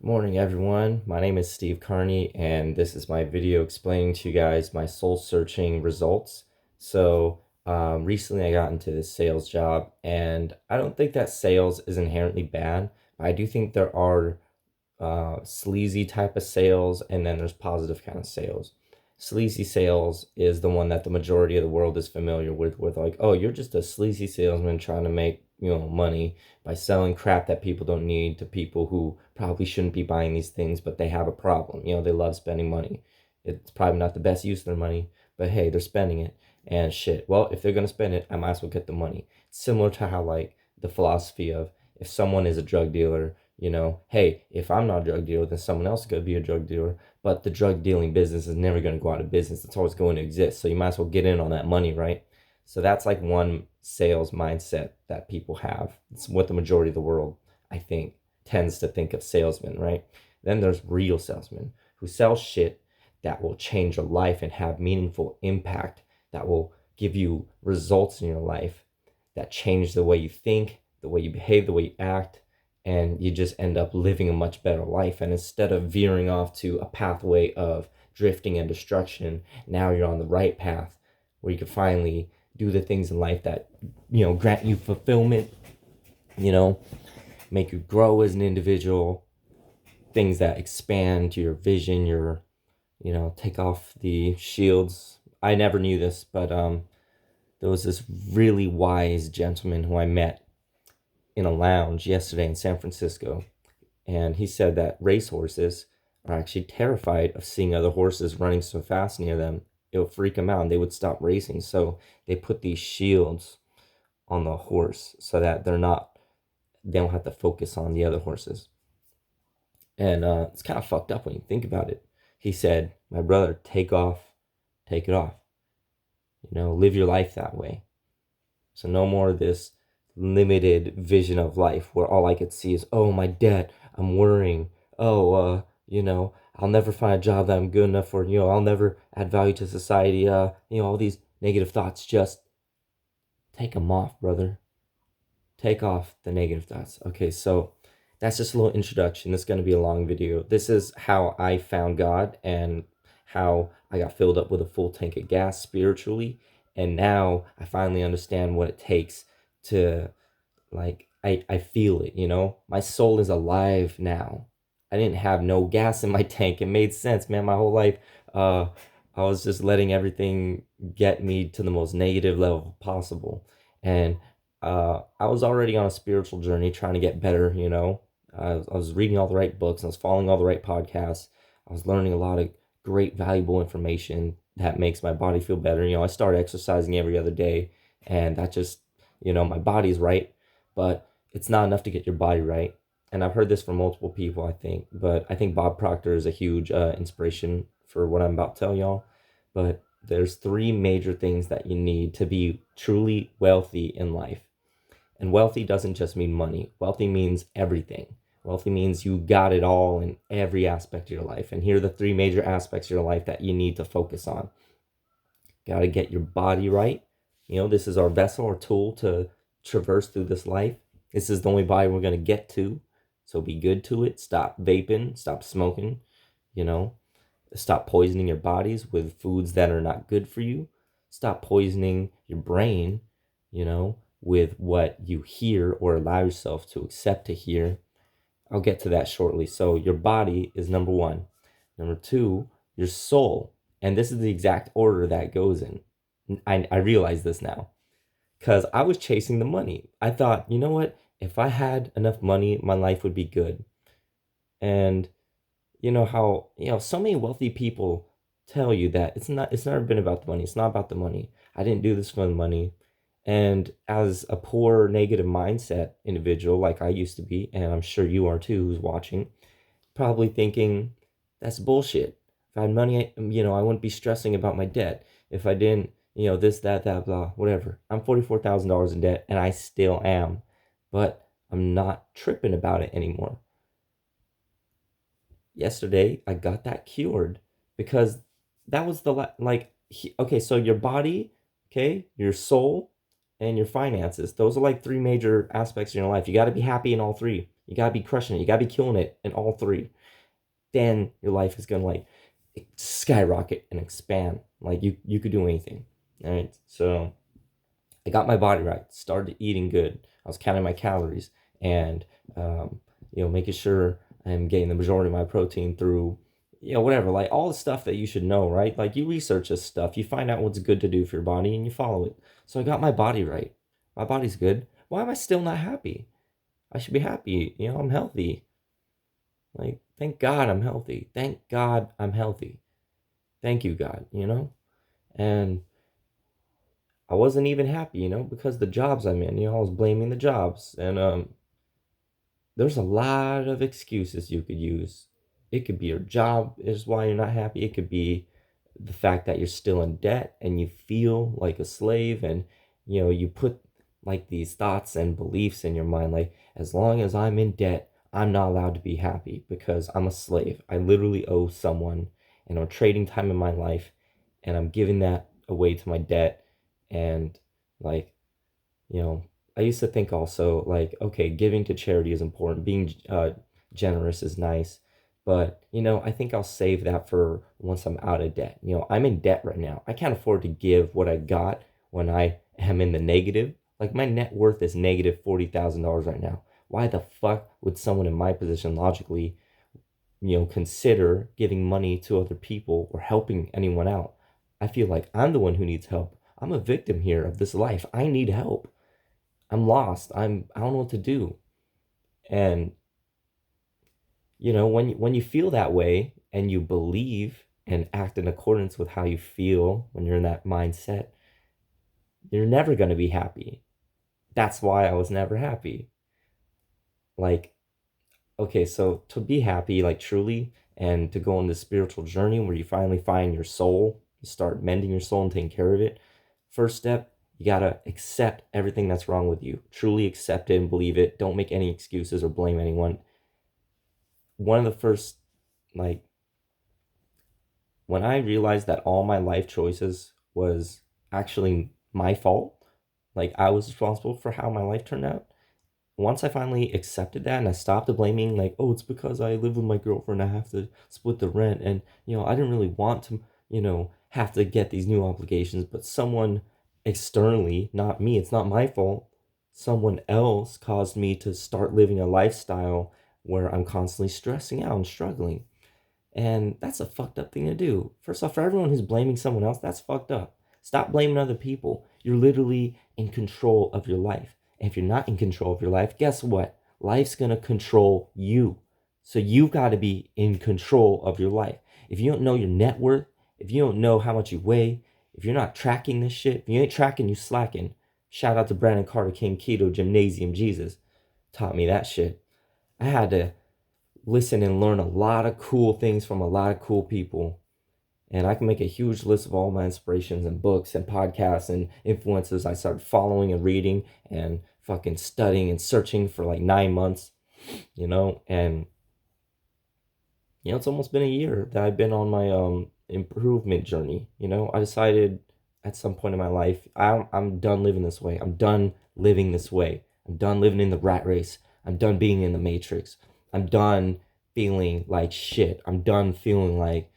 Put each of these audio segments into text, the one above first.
Morning, everyone. My name is Steve Carney, and this is my video explaining to you guys my soul searching results. Recently I got into this sales job, and I don't think that sales is inherently bad, but I do think there are sleazy type of sales, and then there's positive kind of sales. Sleazy sales is the one that the majority of the world is familiar with like, oh, you're just a sleazy salesman trying to make, money by selling crap that people don't need to people who probably shouldn't be buying these things, but they have a problem. They love spending money. It's probably not the best use of their money, but hey, they're spending it. And shit, well, if they're gonna spend it, I might as well get the money. It's similar to how, like, the philosophy of, if someone is a drug dealer, hey, if I'm not a drug dealer, then someone else is going to be a drug dealer. But the drug dealing business is never going to go out of business. It's always going to exist. So you might as well get in on that money, right? So that's like one sales mindset that people have. It's what the majority of the world, I think, tends to think of salesmen, right? Then there's real salesmen who sell shit that will change your life and have meaningful impact, that will give you results in your life, that change the way you think, the way you behave, the way you act, and you just end up living a much better life. And instead of veering off to a pathway of drifting and destruction, now you're on the right path where you can finally do the things in life that, grant you fulfillment, you know, make you grow as an individual, things that expand your vision, take off the shields. I never knew this, but there was this really wise gentleman who I met in a lounge yesterday in San Francisco, and he said that racehorses are actually terrified of seeing other horses running so fast near them. It would freak them out and they would stop racing. So they put these shields on the horse so that they don't have to focus on the other horses. And it's kind of fucked up when you think about it. He said, my brother, take it off. Live your life that way. So no more of this limited vision of life where all I could see is, oh, my debt, I'm worrying. Oh, I'll never find a job that I'm good enough for. I'll never add value to society. All these negative thoughts, just take them off, brother. Take off the negative thoughts. Okay, so that's just a little introduction. This is going to be a long video. This is how I found God and how I got filled up with a full tank of gas spiritually. And now I finally understand what it takes to, like, I feel it, my soul is alive now. I didn't have no gas in my tank. It made sense, man. My whole life, I was just letting everything get me to the most negative level possible. And I was already on a spiritual journey trying to get better. I was reading all the right books, and I was following all the right podcasts. I was learning a lot of great valuable information that makes my body feel better. I started exercising every other day, and that just, my body's right, but it's not enough to get your body right. And I've heard this from multiple people, I think, but I think Bob Proctor is a huge inspiration for what I'm about to tell y'all. But there's three major things that you need to be truly wealthy in life. And wealthy doesn't just mean money. Wealthy means everything. Wealthy means you got it all in every aspect of your life. And here are the three major aspects of your life that you need to focus on. Got to get your body right. This is our vessel or tool to traverse through this life. This is the only body we're going to get to. So be good to it. Stop vaping. Stop smoking. You know, Stop poisoning your bodies with foods that are not good for you. Stop poisoning your brain, with what you hear or allow yourself to accept to hear. I'll get to that shortly. So your body is number one. Number two, your soul. And this is the exact order that goes in. I realize this now because I was chasing the money. I thought, you know what? If I had enough money, my life would be good. And you know how, so many wealthy people tell you that it's never been about the money. It's not about the money. I didn't do this for the money. And as a poor negative mindset individual like I used to be, and I'm sure you are too, who's watching, probably thinking that's bullshit. If I had money, I wouldn't be stressing about my debt. If I didn't, this, that, blah, whatever. I'm $44,000 in debt, and I still am, but I'm not tripping about it anymore. Yesterday, I got that cured because that was okay, so your body, okay, your soul, and your finances. Those are like three major aspects in your life. You got to be happy in all three. You gotta be crushing it. You gotta be killing it in all three. Then your life is gonna like skyrocket and expand. Like you could do anything. All right. So I got my body right. Started eating good. I was counting my calories and making sure I'm getting the majority of my protein through whatever, like all the stuff that you should know, right? Like you research this stuff, you find out what's good to do for your body and you follow it. So I got my body right. My body's good. Why am I still not happy? I should be happy. I'm healthy. Like, thank God I'm healthy. Thank God I'm healthy. Thank you, God. And I wasn't even happy, because the jobs I'm in, I was blaming the jobs. And there's a lot of excuses you could use. It could be your job is why you're not happy. It could be the fact that you're still in debt and you feel like a slave, and you put like these thoughts and beliefs in your mind like, as long as I'm in debt, I'm not allowed to be happy because I'm a slave. I literally owe someone and I'm trading time in my life and I'm giving that away to my debt. And like, you know, I used to think also like, okay, giving to charity is important, being generous is nice, but I think I'll save that for once I'm out of debt. I'm in debt right now. I can't afford to give what I got when I am in the negative. Like my net worth is negative $40,000 right now. Why the fuck would someone in my position logically, consider giving money to other people or helping anyone out? I feel like I'm the one who needs help. I'm a victim here of this life. I need help. I'm lost. I don't know what to do. And when you feel that way and you believe and act in accordance with how you feel when you're in that mindset, you're never going to be happy. That's why I was never happy. Like, okay, so to be happy, like truly, and to go on this spiritual journey where you finally find your soul, you start mending your soul and taking care of it. First step, you gotta accept everything that's wrong with you. Truly accept it and believe it. Don't make any excuses or blame anyone. One of the first, like, when I realized that all my life choices was actually my fault, like I was responsible for how my life turned out. Once I finally accepted that and I stopped blaming, like, oh, it's because I live with my girlfriend, I have to split the rent, and I didn't really want to, have to get these new obligations, but someone externally, not me, it's not my fault, someone else caused me to start living a lifestyle where I'm constantly stressing out and struggling. And that's a fucked up thing to do. First off, for everyone who's blaming someone else, that's fucked up. Stop blaming other people. You're literally in control of your life. And if you're not in control of your life, guess what? Life's going to control you. So you've got to be in control of your life. If you don't know your net worth, if you don't know how much you weigh, if you're not tracking this shit, if you ain't tracking, you slacking. Shout out to Brandon Carter King Keto Gymnasium Jesus. Taught me that shit. I had to listen and learn a lot of cool things from a lot of cool people. And I can make a huge list of all my inspirations and books and podcasts and influencers I started following and reading and fucking studying and searching for like 9 months, and it's almost been a year that I've been on my improvement journey. I decided at some point in my life, I'm done living this way. I'm done living this way. I'm done living in the rat race. I'm done being in the matrix. I'm done feeling like shit. I'm done feeling like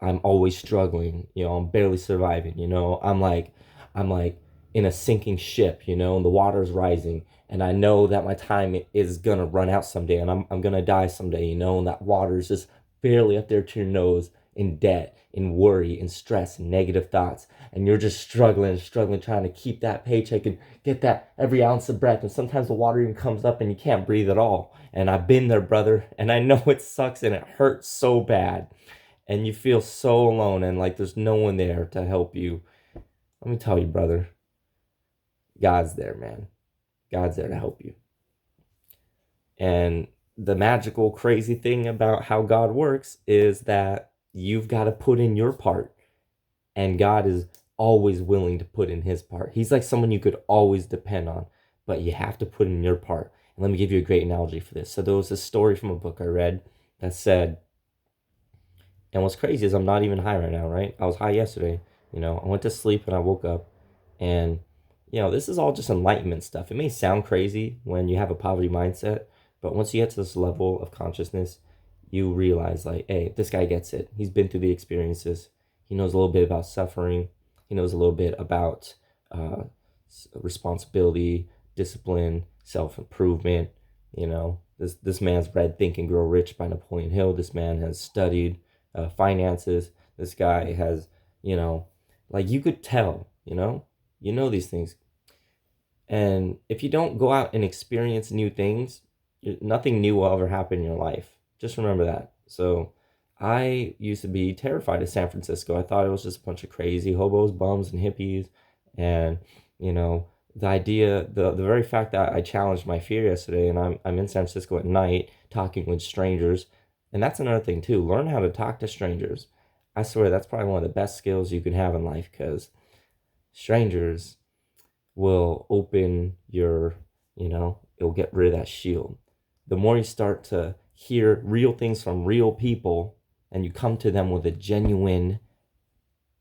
I'm always struggling. I'm barely surviving. I'm like in a sinking ship. And the water's rising, and I know that my time is gonna run out someday, and I'm gonna die someday. And that water's just barely up there to your nose, in debt, in worry, in stress, and negative thoughts, and you're just struggling, trying to keep that paycheck and get that every ounce of breath. And sometimes the water even comes up and you can't breathe at all. And I've been there, brother, and I know it sucks and it hurts so bad. And you feel so alone and like there's no one there to help you. Let me tell you, brother, God's there, man. God's there to help you. And the magical, crazy thing about how God works is that you've got to put in your part. And God is always willing to put in his part. He's like someone you could always depend on, but you have to put in your part. And let me give you a great analogy for this. So there was a story from a book I read that said, and what's crazy is I'm not even high right now, right? I was high yesterday. I went to sleep and I woke up, and this is all just enlightenment stuff. It may sound crazy when you have a poverty mindset, But once you get to this level of consciousness, you realize like, hey, this guy gets it. He's been through the experiences. He knows a little bit about suffering. He knows a little bit about uh, responsibility, discipline, self-improvement. This man's read Think and Grow Rich by Napoleon Hill. This man has studied finances. This guy has, like you could tell, these things. And if you don't go out and experience new things, nothing new will ever happen in your life. Just remember that. So I used to be terrified of San Francisco. I thought it was just a bunch of crazy hobos, bums, and hippies. And, the idea, the very fact that I challenged my fear yesterday, and I'm in San Francisco at night talking with strangers. And that's another thing too. Learn how to talk to strangers. I swear that's probably one of the best skills you can have in life, because strangers will open your, it'll get rid of that shield. The more you start to hear real things from real people and you come to them with a genuine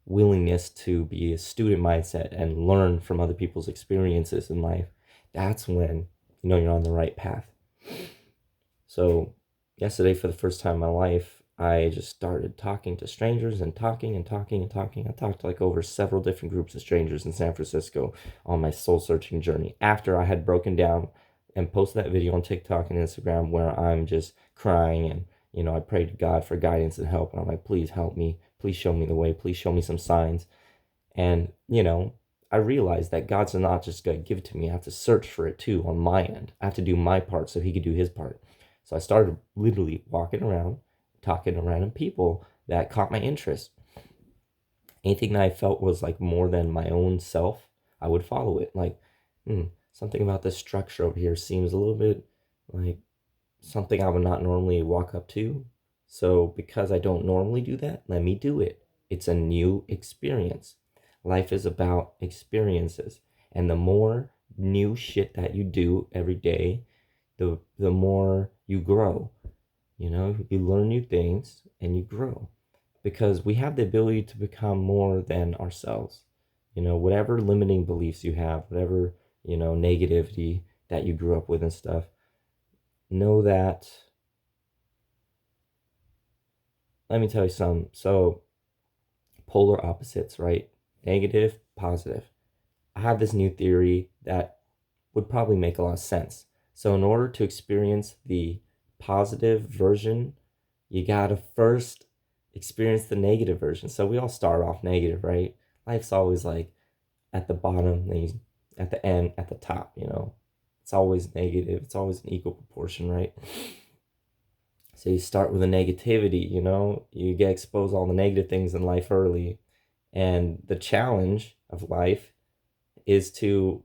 willingness to be a student mindset and learn from other people's experiences in life, that's when you're on the right path. So yesterday, for the first time in my life, I just started talking to strangers and talking and talking and talking. I talked to like over several different groups of strangers in San Francisco on my soul searching journey, after I had broken down and posted that video on TikTok and Instagram where I'm just crying and I prayed to God for guidance and help, and I'm like, please help me, please show me the way, please show me some signs. And I realized that God's not just going to give it to me. I have to search for it too on my end. I have to do my part so he could do his part. So I started literally walking around, talking to random people that caught my interest. Anything that I felt was like more than my own self, I would follow it. Like, something about this structure over here seems a little bit like something I would not normally walk up to. So because I don't normally do that, let me do it. It's a new experience. Life is about experiences. And the more new shit that you do every day, the more you grow. You learn new things and you grow, because we have the ability to become more than ourselves. Whatever limiting beliefs you have, whatever, negativity that you grew up with and stuff, know that, let me tell you something. So polar opposites, right? Negative, positive. I have this new theory that would probably make a lot of sense. So in order to experience the positive version, you gotta first experience the negative version. So we all start off negative, right? Life's always like at the bottom, then at the end, at the top, It's always negative. It's always an equal proportion, right? So you start with a negativity, you get exposed to all the negative things in life early. And the challenge of life is to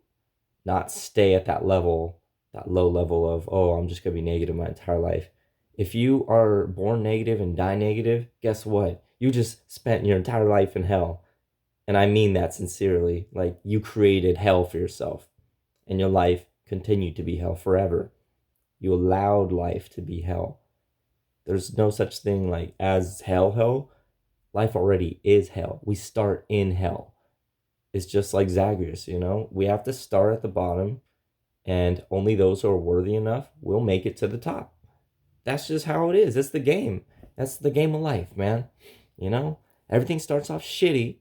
not stay at that level, that low level of, oh, I'm just going to be negative my entire life. If you are born negative and die negative, guess what? You just spent your entire life in hell. And I mean that sincerely. Like, you created hell for yourself, and your life continued to be hell forever. You allowed life to be hell. There's no such thing like as hell. Life already is hell. We start in hell. It's just like Zagreus, we have to start at the bottom, and only those who are worthy enough will make it to the top. That's just how it is. It's the game. That's the game of life, man. Everything starts off shitty,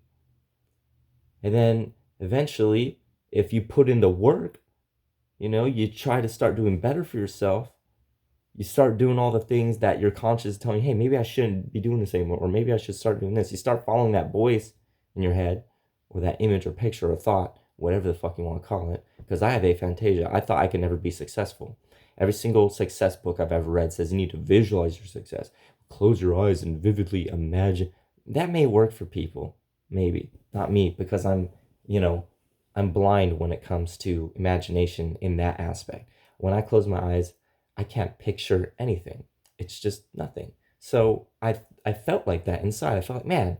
and then eventually, if you put in the work, you try to start doing better for yourself. You start doing all the things that your conscience is telling you, hey, maybe I shouldn't be doing this anymore, or maybe I should start doing this. You start following that voice in your head, or that image or picture or thought, whatever the fuck you want to call it. Because I have aphantasia. I thought I could never be successful. Every single success book I've ever read says you need to visualize your success. Close your eyes and vividly imagine. That may work for people, maybe. Not me, because I'm blind when it comes to imagination in that aspect. When I close my eyes, I can't picture anything. It's just nothing. So I felt like that inside. I felt like, man,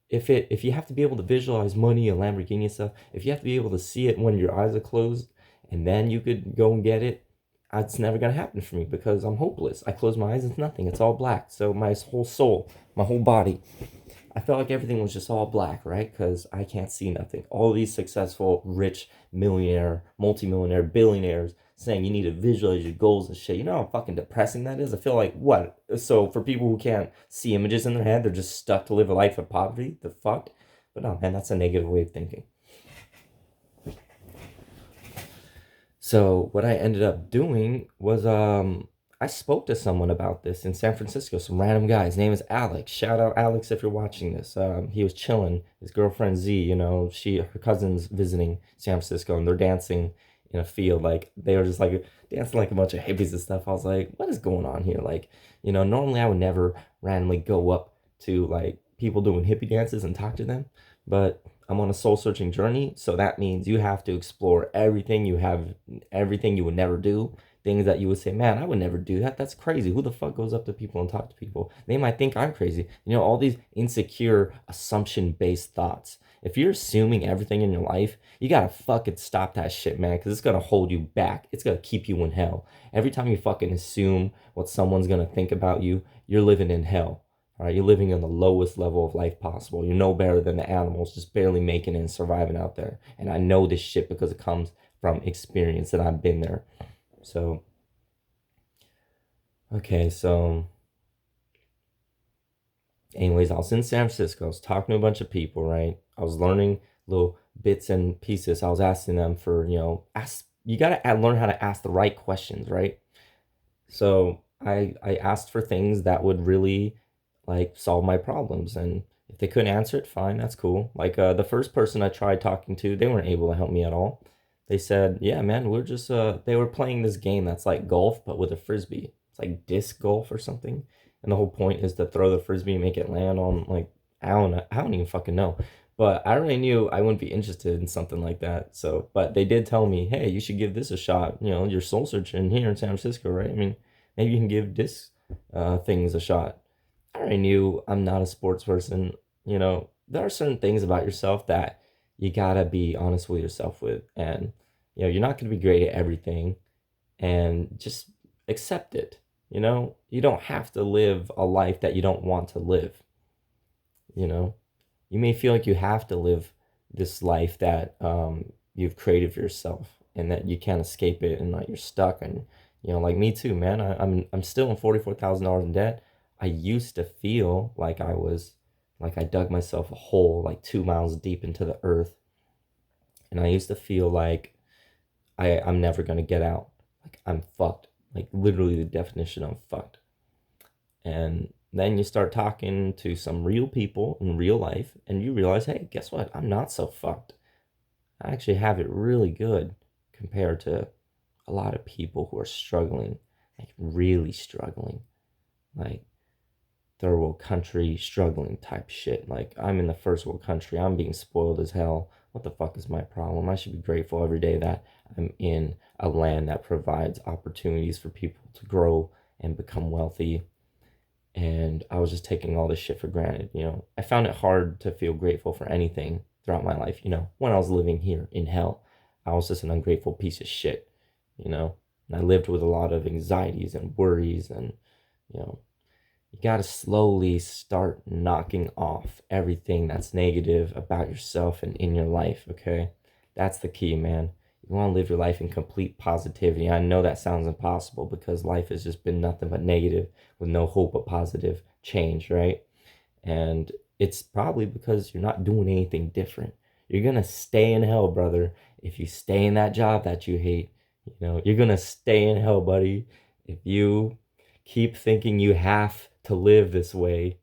if you have to be able to visualize money, a Lamborghini and stuff, if you have to be able to see it when your eyes are closed, and then you could go and get it, it's never going to happen for me, because I'm hopeless. I close my eyes, it's nothing. It's all black. So my whole soul, my whole body, I felt like everything was just all black, right? Because I can't see nothing. All these successful, rich, millionaire, multimillionaire, billionaires, saying you need to visualize your goals and shit. You know how fucking depressing that is? I feel like, what? So for people who can't see images in their head, they're just stuck to live a life of poverty? The fuck? But no, man, that's a negative way of thinking. So what I ended up doing was I spoke to someone about this in San Francisco, some random guy. His name is Alex. Shout out Alex if you're watching this. He was chilling. His girlfriend Z, you know, her cousin's visiting San Francisco, and they're dancing in a field. Like they were just like dancing like a bunch of hippies and stuff. I was like, what is going on here? Like, you know, normally I would never randomly go up to like people doing hippie dances and talk to them, but I'm on a soul searching journey, so that means you have to explore everything you have, everything you would never do, things that you would say, man, I would never do that. That's crazy. Who the fuck goes up to people and talk to people? They might think I'm crazy. You know, all these insecure, assumption based thoughts. If you're assuming everything in your life, you gotta fucking stop that shit, man, because it's gonna hold you back. It's gonna keep you in hell. Every time you fucking assume what someone's gonna think about you, you're living in hell. All right, you're living on the lowest level of life possible. You're no better than the animals, just barely making it and surviving out there. And I know this shit because it comes from experience and I've been there. So, okay, so anyways, I was in San Francisco. I was talking to a bunch of people, right? I was learning little bits and pieces. I was asking them for, you got to learn how to ask the right questions, right? So I asked for things that would really like solve my problems, and if they couldn't answer it, fine, that's cool. Like the first person I tried talking to, they weren't able to help me at all. They said, yeah, man, we're just they were playing this game that's like golf but with a frisbee. It's like disc golf or something, and the whole point is to throw the frisbee and make it land on like, I don't even fucking know. But I already knew I wouldn't be interested in something like that. So, but they did tell me, hey, you should give this a shot. You know, you're soul searching here in San Francisco, right? I mean, maybe you can give disc things a shot. I already knew I'm not a sports person. You know, there are certain things about yourself that you gotta be honest with yourself with. And, you know, you're not gonna be great at everything, and just accept it. You know, you don't have to live a life that you don't want to live. You know, you may feel like you have to live this life that you've created for yourself and that you can't escape it and that you're stuck. And, you know, like me too, man, I'm still in $44,000 in debt. I used to feel like I dug myself a hole like 2 miles deep into the earth. And I used to feel like I'm never going to get out. Like I'm fucked. Like literally the definition of fucked. And then you start talking to some real people in real life and you realize, hey, guess what? I'm not so fucked. I actually have it really good compared to a lot of people who are struggling, like really struggling. Like third world country struggling type shit. Like I'm in the first world country. I'm being spoiled as hell. What the fuck is my problem? I should be grateful every day that I'm in a land that provides opportunities for people to grow and become wealthy. And I was just taking all this shit for granted. You know, I found it hard to feel grateful for anything throughout my life. You know, when I was living here in hell, I was just an ungrateful piece of shit, you know, and I lived with a lot of anxieties and worries. And, you know, you got to slowly start knocking off everything that's negative about yourself and in your life. Okay. That's the key, man. You want to live your life in complete positivity. I know that sounds impossible because life has just been nothing but negative with no hope of positive change, right? And it's probably because you're not doing anything different. You're going to stay in hell, brother, if you stay in that job that you hate. You know, you're going to stay in hell, buddy, if you keep thinking you have to live this way.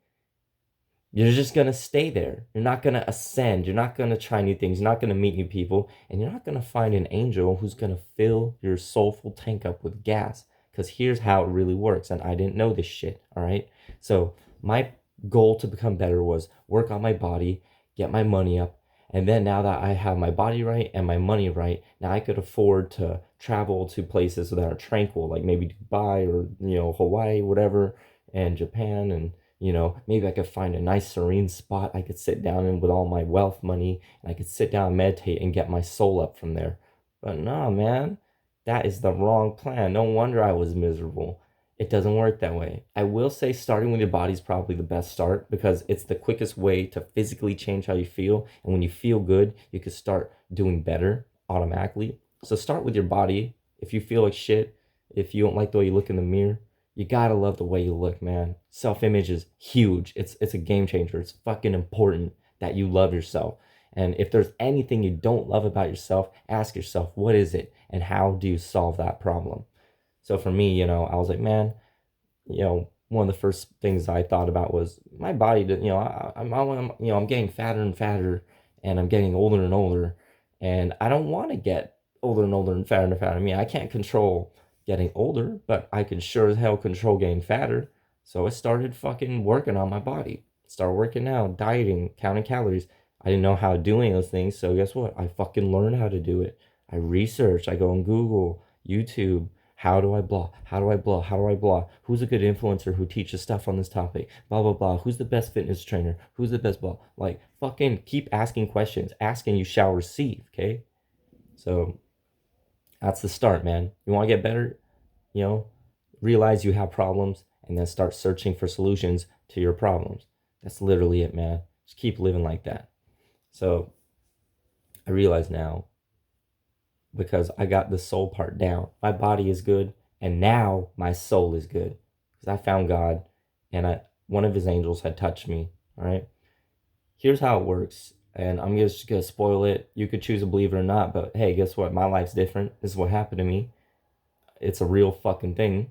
You're just going to stay there. You're not going to ascend. You're not going to try new things. You're not going to meet new people. And you're not going to find an angel who's going to fill your soulful tank up with gas. Because here's how it really works. And I didn't know this shit. All right. So my goal to become better was work on my body, get my money up. And then now that I have my body right and my money right, now I could afford to travel to places that are tranquil, like maybe Dubai or, you know, Hawaii, whatever, and Japan. And you know, maybe I could find a nice serene spot I could sit down in with all my wealth money, and I could sit down and meditate and get my soul up from there. But no, man, that is the wrong plan. No wonder I was miserable. It doesn't work that way. I will say starting with your body is probably the best start because it's the quickest way to physically change how you feel. And when you feel good, you can start doing better automatically. So start with your body If you feel like shit, if you don't like the way you look in the mirror, you gotta love the way you look, man. Self-image is huge. It's a game changer. It's fucking important that you love yourself. And if there's anything you don't love about yourself, ask yourself, what is it? And how do you solve that problem? So for me, I was like, man, one of the first things I thought about was my body. I'm getting fatter and fatter, and I'm getting older and older, and I don't want to get older and older and fatter and fatter. I mean, I can't control getting older, but I can sure as hell control getting fatter. So I started fucking working on my body. Started working out, dieting, counting calories. I didn't know how to do any of those things, so guess what? I fucking learned how to do it. I research. I go on Google, YouTube. How do I blah? How do I blah? How do I blah? Who's a good influencer who teaches stuff on this topic? Blah, blah, blah. Who's the best fitness trainer? Who's the best blah? Like, fucking keep asking questions. Ask and you shall receive, okay? So that's the start, man. You want to get better? You know, realize you have problems and then start searching for solutions to your problems. That's literally it, man. Just keep living like that. So I realize now, because I got the soul part down. My body is good, and now my soul is good. Because I found God, and one of his angels had touched me. All right. Here's how it works. And I'm just going to spoil it. You could choose to believe it or not, but hey, guess what? My life's different. This is what happened to me. It's a real fucking thing.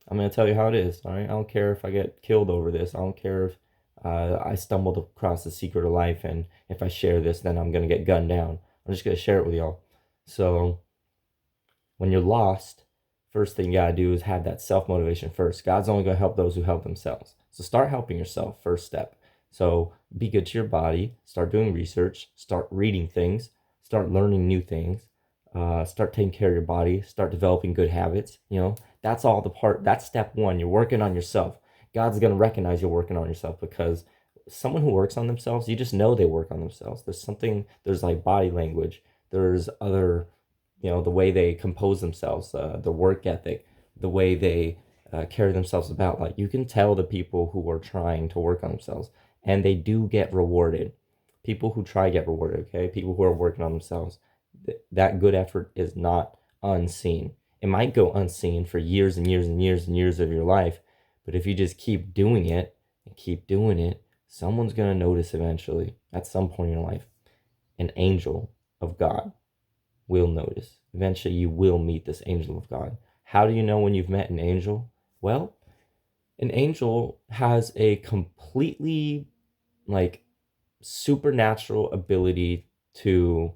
I'm going to tell you how it is. All right. I don't care if I get killed over this. I don't care if I stumbled across the secret of life, and if I share this, then I'm going to get gunned down. I'm just going to share it with y'all. So when you're lost, first thing you gotta do is have that self-motivation first. God's only gonna help those who help themselves. So start helping yourself, first step. So be good to your body, start doing research, start reading things, start learning new things, start taking care of your body, start developing good habits. That's all that's step one. You're working on yourself. God's gonna recognize you're working on yourself, because someone who works on themselves, you just know they work on themselves. There's like body language. There's other, the way they compose themselves, the work ethic, the way they carry themselves about. Like, you can tell the people who are trying to work on themselves, and they do get rewarded. People who try get rewarded, okay? People who are working on themselves, that good effort is not unseen. It might go unseen for years and years and years and years of your life, but if you just keep doing it and keep doing it, someone's going to notice eventually at some point in your life. An angel of God will notice. Eventually you will meet this angel of God. How do you know when you've met an angel? Well, an angel has a completely supernatural ability to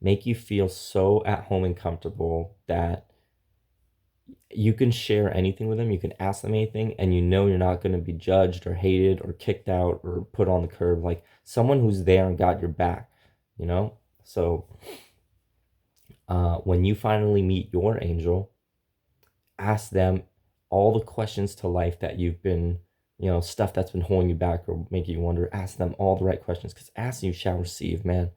make you feel so at home and comfortable that you can share anything with them. You can ask them anything, and you're not going to be judged or hated or kicked out or put on the curb. Like someone who's there and got your back, So when you finally meet your angel, ask them all the questions to life that you've been, stuff that's been holding you back or making you wonder. Ask them all the right questions, because ask and you shall receive, man.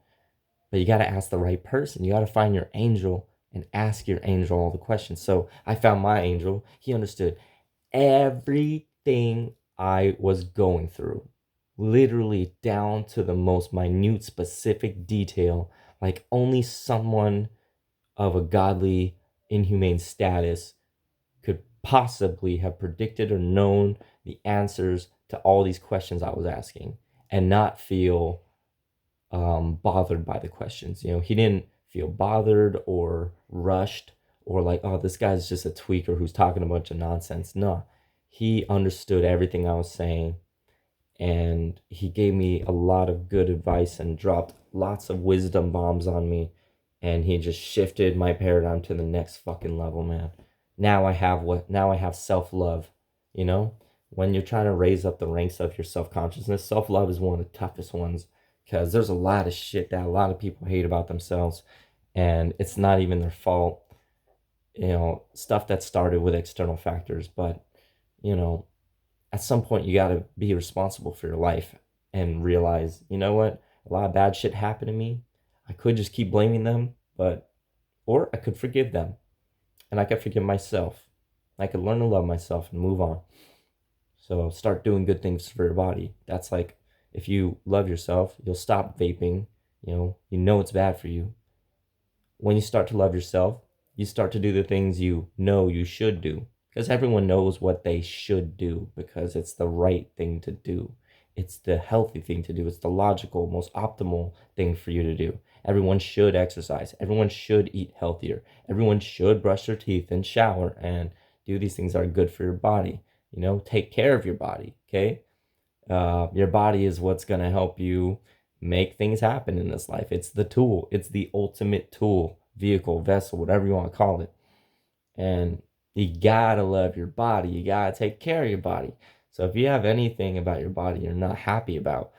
But you got to ask the right person. You got to find your angel and ask your angel all the questions. So I found my angel. He understood everything I was going through, literally down to the most minute, specific detail, like only someone of a godly, inhumane status could possibly have predicted or known the answers to all these questions I was asking, and not feel bothered by the questions. He didn't feel bothered or rushed or like, oh, this guy's just a tweaker who's talking a bunch of nonsense. No, he understood everything I was saying, and he gave me a lot of good advice and dropped lots of wisdom bombs on me, and he just shifted my paradigm to the next fucking level, man. Now I have self-love. When you're trying to raise up the ranks of your self-consciousness, self-love is one of the toughest ones, because there's a lot of shit that a lot of people hate about themselves, and it's not even their fault. Stuff that started with external factors, but at some point you got to be responsible for your life and realize, what, a lot of bad shit happened to me. I could just keep blaming them, or I could forgive them, and I could forgive myself. I could learn to love myself and move on. So start doing good things for your body. That's like, if you love yourself, you'll stop vaping. You know it's bad for you. When you start to love yourself, You start to do the things you know you should do, because everyone knows what they should do because it's the right thing to do. It's the healthy thing to do. It's the logical, most optimal thing for you to do. Everyone should exercise. Everyone should eat healthier. Everyone should brush their teeth and shower and do these things that are good for your body. You know, take care of your body, okay? Your body is what's going to help you make things happen in this life. It's the tool. It's the ultimate tool, vehicle, vessel, whatever you want to call it. And you gotta love your body. You gotta take care of your body. So if you have anything about your body you're not happy about,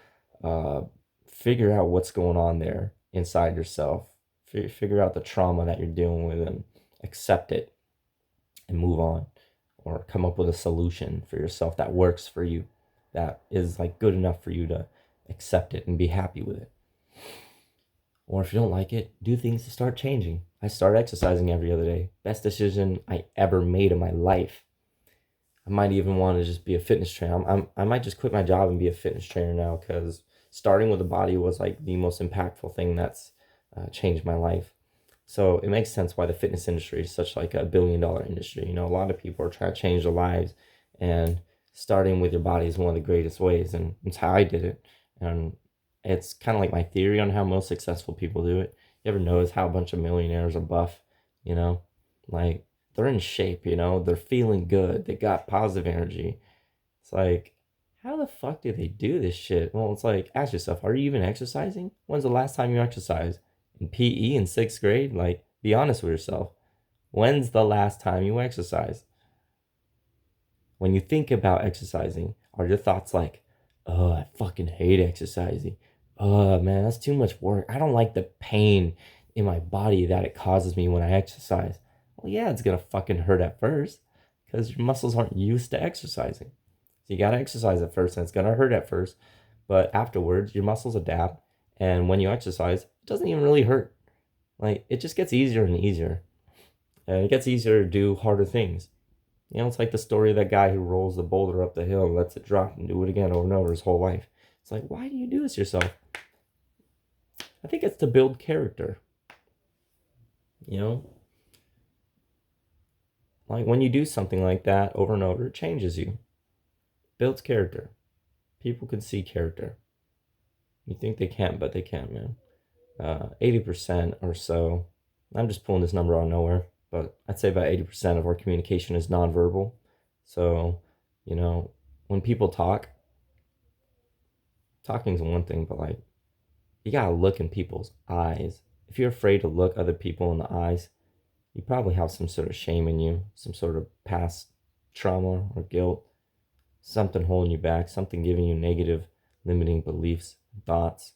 uh, figure out what's going on there inside yourself. Figure out the trauma that you're dealing with and accept it and move on, or come up with a solution for yourself that works for you, that is like good enough for you to accept it and be happy with it. Or if you don't like it, do things to start changing. I start exercising every other day. Best decision I ever made in my life. I might even want to just be a fitness trainer. I might just quit my job and be a fitness trainer now, because starting with the body was like the most impactful thing that's changed my life. So it makes sense why the fitness industry is such like $1 billion industry. You know, a lot of people are trying to change their lives, and starting with your body is one of the greatest ways, and it's how I did it. And it's kind of like my theory on how most successful people do it. You ever notice how a bunch of millionaires are buff? You know, like they're in shape, you know, they're feeling good, they got positive energy. It's like, how the fuck do they do this shit? Well, it's like, ask yourself, are you even exercising? When's the last time you exercised? In PE in sixth grade? Like, be honest with yourself. When's the last time you exercised? When you think about exercising, are your thoughts like, oh, I fucking hate exercising. Oh, man, that's too much work. I don't like the pain in my body that it causes me when I exercise. Well, yeah, it's going to fucking hurt at first because your muscles aren't used to exercising. So you got to exercise at first, and it's going to hurt at first. But afterwards, your muscles adapt. And when you exercise, it doesn't even really hurt. Like, it just gets easier and easier. And it gets easier to do harder things. You know, it's like the story of that guy who rolls the boulder up the hill and lets it drop and do it again over and over his whole life. It's like, why do you do this yourself? I think it's to build character. You know? Like when you do something like that over and over, it changes you. Builds character. People can see character. You think they can't, but they can, man. 80% or so, I'm just pulling this number out of nowhere, but I'd say about 80% of our communication is nonverbal. So, you know, when people talk, talking is one thing, but like, you gotta look in people's eyes. If you're afraid to look other people in the eyes, you probably have some sort of shame in you, some sort of past trauma or guilt, something holding you back, something giving you negative, limiting beliefs, thoughts.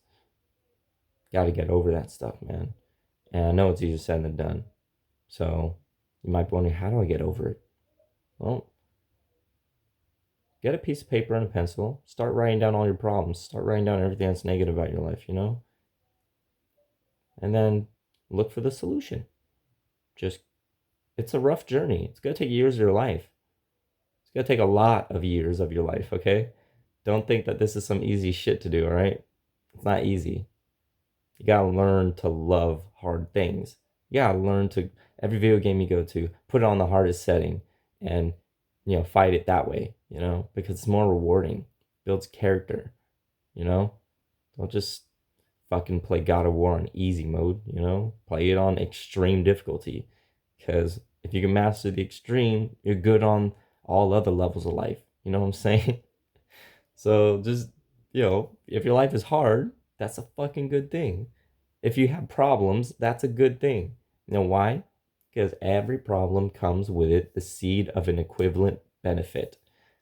Got to get over that stuff, man. And I know it's easier said than done. So you might be wondering, how do I get over it? Well, get a piece of paper and a pencil. Start writing down all your problems. Start writing down everything that's negative about your life, you know? And then look for the solution. Just, it's a rough journey. It's going to take years of your life. It's going to take a lot of years of your life, okay? Don't think that this is some easy shit to do, all right? It's not easy. You gotta learn to love hard things. You gotta learn to, every video game you go to, put it on the hardest setting and, you know, fight it that way, you know, because it's more rewarding, builds character, you know. Don't just fucking play God of War on easy mode, you know. Play it on extreme difficulty, because if you can master the extreme, you're good on all other levels of life. You know what I'm saying? So just, you know, if your life is hard, that's a fucking good thing. If you have problems, that's a good thing. You know why? Because every problem comes with it the seed of an equivalent benefit.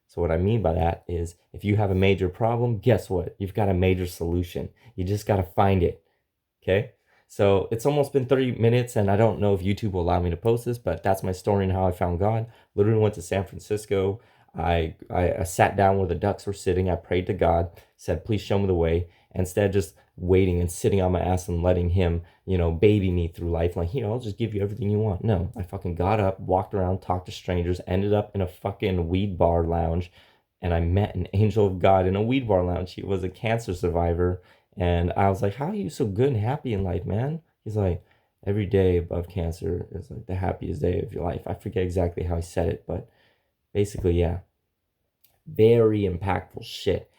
So what I mean by that is, if you have a major problem, guess what? You've got a major solution. You just got to find it. Okay? So it's almost been 30 minutes, and I don't know if YouTube will allow me to post this, but that's my story and how I found God. Literally went to San Francisco. I sat down where the ducks were sitting. I prayed to God, said, please show me the way. Instead of just waiting and sitting on my ass and letting him, you know, baby me through life, like, here, I'll just give you everything you want. No, I fucking got up, walked around, talked to strangers, ended up in a fucking weed bar lounge, and I met an angel of God in a weed bar lounge. He was a cancer survivor, and I was like, how are you so good and happy in life, man? He's like, every day above cancer is like the happiest day of your life. I forget exactly how he said it, but basically, yeah, very impactful shit.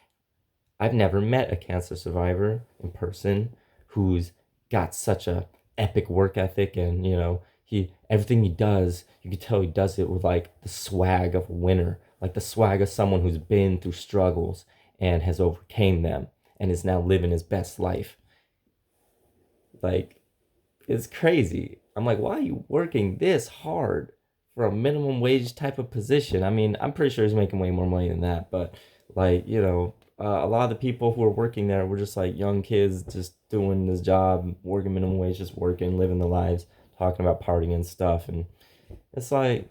I've never met a cancer survivor in person who's got such a epic work ethic, and he everything he does, you can tell he does it with like the swag of a winner, like the swag of someone who's been through struggles and has overcame them and is now living his best life. Like, it's crazy. I'm like, why are you working this hard for a minimum wage type of position? I mean, I'm pretty sure he's making way more money than that, but like, a lot of the people who are working there were just like young kids just doing this job, working minimum wage, just working, living their lives, talking about partying and stuff. And it's like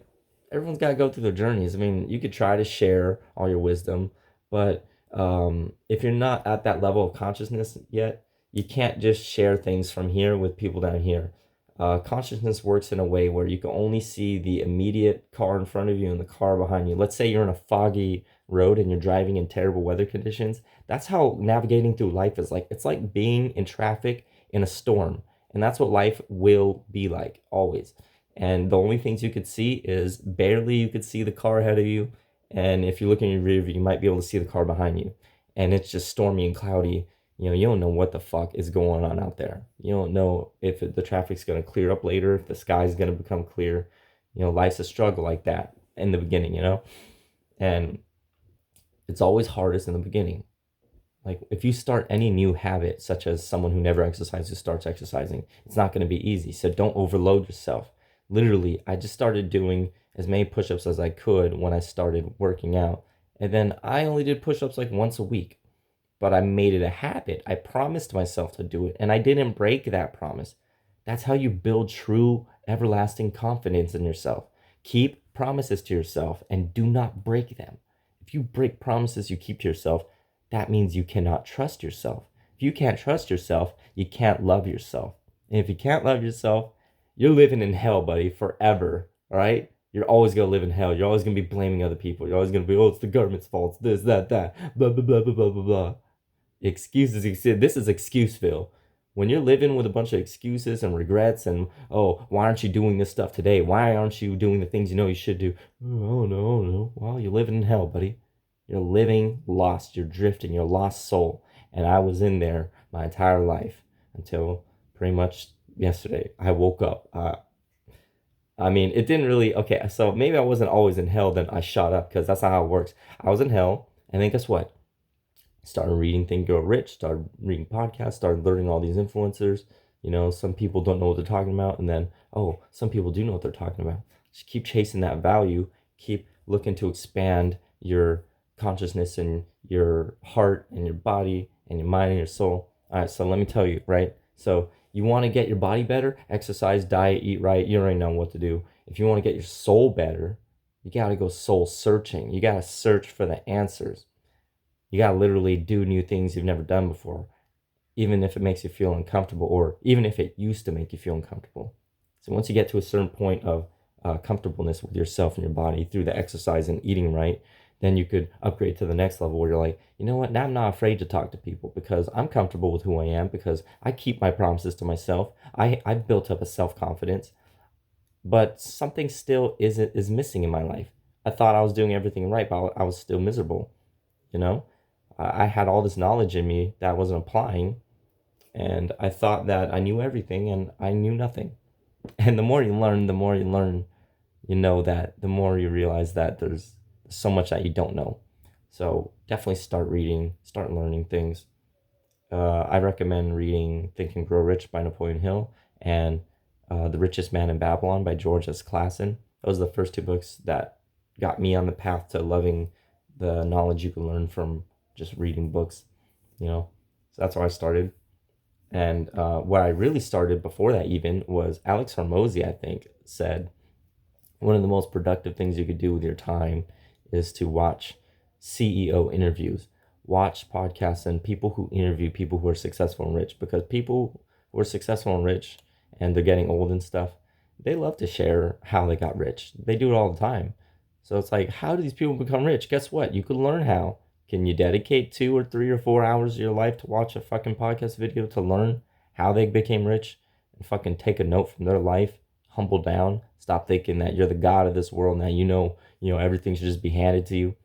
everyone's got to go through their journeys. I mean, you could try to share all your wisdom, but if you're not at that level of consciousness yet, you can't just share things from here with people down here. Consciousness works in a way where you can only see the immediate car in front of you and the car behind you. Let's say you're in a foggy road and you're driving in terrible weather conditions. That's how navigating through life is like. It's like being in traffic in a storm. And that's what life will be like, always. And the only things you could see is barely you could see the car ahead of you. And if you look in your rear view, you might be able to see the car behind you. And it's just stormy and cloudy. You don't know what the fuck is going on out there. You don't know if the traffic's going to clear up later, if the sky's going to become clear. Life's a struggle like that in the beginning, and it's always hardest in the beginning. Like, if you start any new habit, such as someone who never exercises starts exercising, it's not going to be easy. So don't overload yourself. Literally, I just started doing as many push-ups as I could when I started working out. And then I only did push-ups like once a week. But I made it a habit. I promised myself to do it, and I didn't break that promise. That's how you build true, everlasting confidence in yourself. Keep promises to yourself and do not break them. If you break promises you keep to yourself, that means you cannot trust yourself. If you can't trust yourself, you can't love yourself. And if you can't love yourself, you're living in hell, buddy, forever, all right? You're always going to live in hell. You're always going to be blaming other people. You're always going to be, oh, it's the government's fault. It's this, that, blah, blah, blah, blah, blah, blah, blah. Excuses. This is Excuseville. When you're living with a bunch of excuses and regrets and, oh, why aren't you doing this stuff today? Why aren't you doing the things you know you should do? Oh, no. Well, you're living in hell, buddy. You're living lost. You're drifting. You're a lost soul. And I was in there my entire life until pretty much yesterday. I woke up. I mean, it didn't really, okay, so maybe I wasn't always in hell, then I shot up, because that's not how it works. I was in hell, and then guess what? Started reading Think Grow Rich, started reading podcasts, started learning all these influencers. Some people don't know what they're talking about, and then, oh, some people do know what they're talking about. Just keep chasing that value, keep looking to expand your consciousness and your heart and your body and your mind and your soul. All right, so let me tell you, right? So you want to get your body better, exercise, diet, eat right, you already know what to do. If you want to get your soul better, you got to go soul searching. You got to search for the answers. You got to literally do new things you've never done before, even if it makes you feel uncomfortable, or even if it used to make you feel uncomfortable. So once you get to a certain point of comfortableness with yourself and your body through the exercise and eating right, then you could upgrade to the next level where you're like, you know what, now I'm not afraid to talk to people because I'm comfortable with who I am, because I keep my promises to myself. I've built up a self-confidence, but something still is missing in my life. I thought I was doing everything right, but I was still miserable, I had all this knowledge in me that I wasn't applying, and I thought that I knew everything, and I knew nothing. And the more you learn, that the more you realize that there's so much that you don't know. So definitely start reading, start learning things. I recommend reading Think and Grow Rich by Napoleon Hill and The Richest Man in Babylon by George S. Clason. Those are the first two books that got me on the path to loving the knowledge you can learn from just reading books, So that's where I started. And where I really started before that even was Alex Hormozy, I think, said one of the most productive things you could do with your time is to watch CEO interviews, watch podcasts and people who interview people who are successful and rich, because people who are successful and rich and they're getting old and stuff, they love to share how they got rich. They do it all the time. So it's like, how do these people become rich? Guess what? You could learn how. Can you dedicate 2 or 3 or 4 hours of your life to watch a fucking podcast video to learn how they became rich? and fucking take a note from their life, humble down, stop thinking that you're the god of this world, now everything should just be handed to you.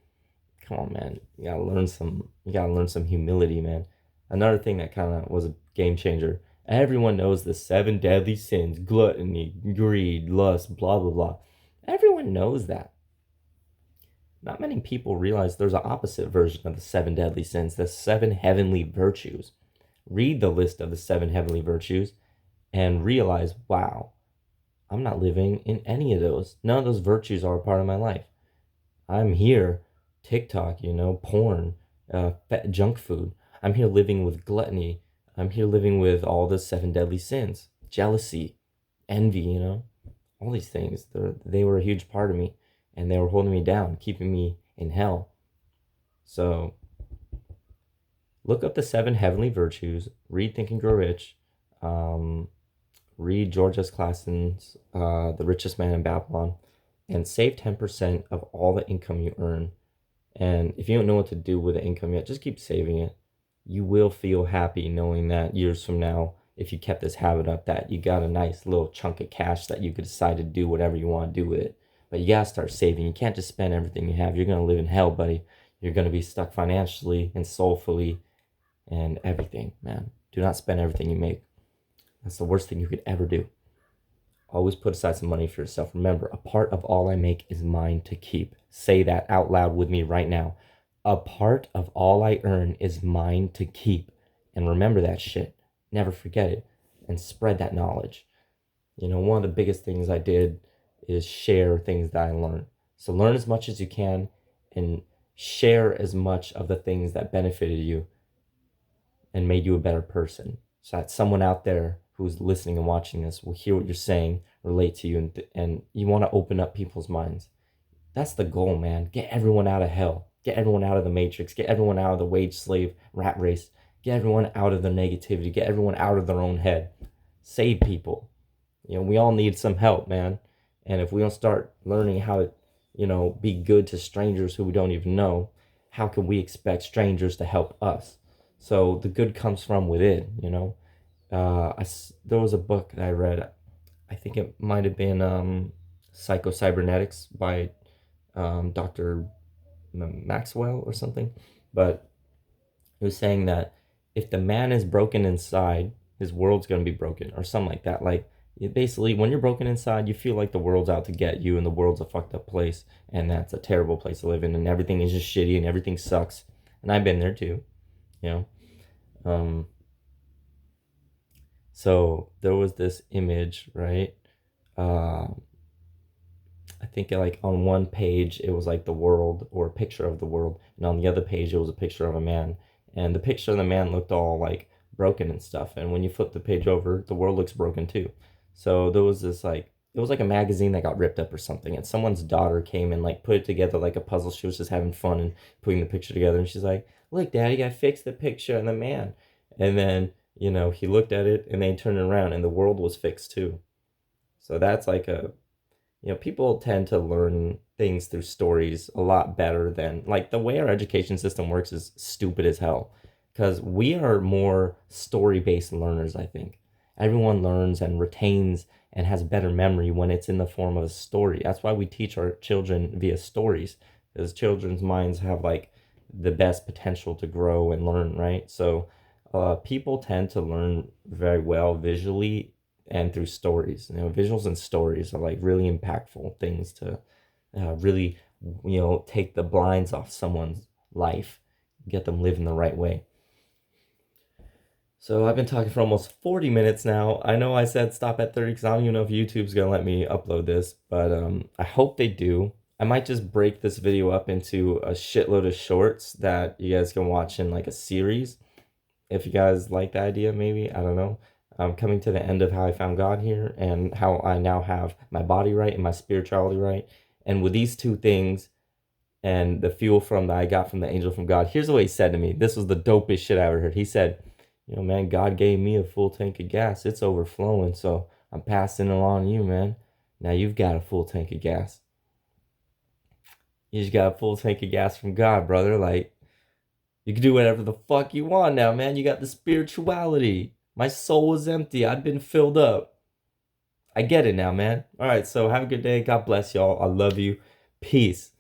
Come on, man. You gotta learn some humility, man. Another thing that kind of was a game changer. Everyone knows the seven deadly sins: gluttony, greed, lust, blah blah blah. Everyone knows that. Not many people realize there's an opposite version of the seven deadly sins, the seven heavenly virtues. Read the list of the seven heavenly virtues and realize, wow, I'm not living in any of those. None of those virtues are a part of my life. I'm here, TikTok, porn, junk food. I'm here living with gluttony. I'm here living with all the seven deadly sins, jealousy, envy, all these things. They were a huge part of me, and they were holding me down, keeping me in hell. So look up the seven heavenly virtues, read Think and Grow Rich, read George S. Claston's The Richest Man in Babylon, and save 10% of all the income you earn. And if you don't know what to do with the income yet, just keep saving it. You will feel happy knowing that years from now, if you kept this habit up, that you got a nice little chunk of cash that you could decide to do whatever you want to do with it. But you gotta start saving. You can't just spend everything you have. You're gonna live in hell, buddy. You're gonna be stuck financially and soulfully and everything, man. Do not spend everything you make. That's the worst thing you could ever do. Always put aside some money for yourself. Remember, a part of all I make is mine to keep. Say that out loud with me right now. A part of all I earn is mine to keep. And remember that shit. Never forget it. And spread that knowledge. One of the biggest things I did is share things that I learned. So learn as much as you can and share as much of the things that benefited you and made you a better person. So that someone out there who's listening and watching this will hear what you're saying, relate to you, and you want to open up people's minds. That's the goal, man. Get everyone out of hell. Get everyone out of the matrix. Get everyone out of the wage slave rat race. Get everyone out of their negativity. Get everyone out of their own head. Save people. We all need some help, man. And if we don't start learning how to, be good to strangers who we don't even know, how can we expect strangers to help us? So the good comes from within, there was a book that I read. I think it might have been Psycho-Cybernetics by Dr. Maxwell or something. But it was saying that if the man is broken inside, his world's going to be broken or something like that. Like, basically, when you're broken inside, you feel like the world's out to get you and the world's a fucked up place. And that's a terrible place to live in. And everything is just shitty and everything sucks. And I've been there too, So there was this image, right? I think like on one page it was like the world or a picture of the world, and on the other page it was a picture of a man. And the picture of the man looked all like broken and stuff. And when you flip the page over, the world looks broken too. So there was this like it was like a magazine that got ripped up or something, and someone's daughter came and like put it together like a puzzle. She was just having fun and putting the picture together, and she's like, "Look, Daddy, I fixed the picture of the man." And then he looked at it and they turned around and the world was fixed too. So that's like people tend to learn things through stories a lot better than, like, the way our education system works is stupid as hell. Because we are more story-based learners, I think. Everyone learns and retains and has better memory when it's in the form of a story. That's why we teach our children via stories. Because children's minds have, like, the best potential to grow and learn, right? So people tend to learn very well visually and through stories. Visuals and stories are like really impactful things to really take the blinds off someone's life, get them living the right way. So I've been talking for almost 40 minutes now. I know I said stop at 30 because I don't even know if YouTube's gonna let me upload this, but I hope they do. I might just break this video up into a shitload of shorts that you guys can watch in like a series. If you guys like the idea, maybe, I don't know. I'm coming to the end of how I found God here and how I now have my body right and my spirituality right. And with these two things and the fuel from that I got from the angel from God, here's what he said to me. This was the dopest shit I ever heard. He said, man, God gave me a full tank of gas. It's overflowing, so I'm passing it along to you, man. Now you've got a full tank of gas. You just got a full tank of gas from God, brother. Like, you can do whatever the fuck you want now, man. You got the spirituality. My soul was empty. I'd been filled up. I get it now, man. All right, so have a good day. God bless y'all. I love you. Peace.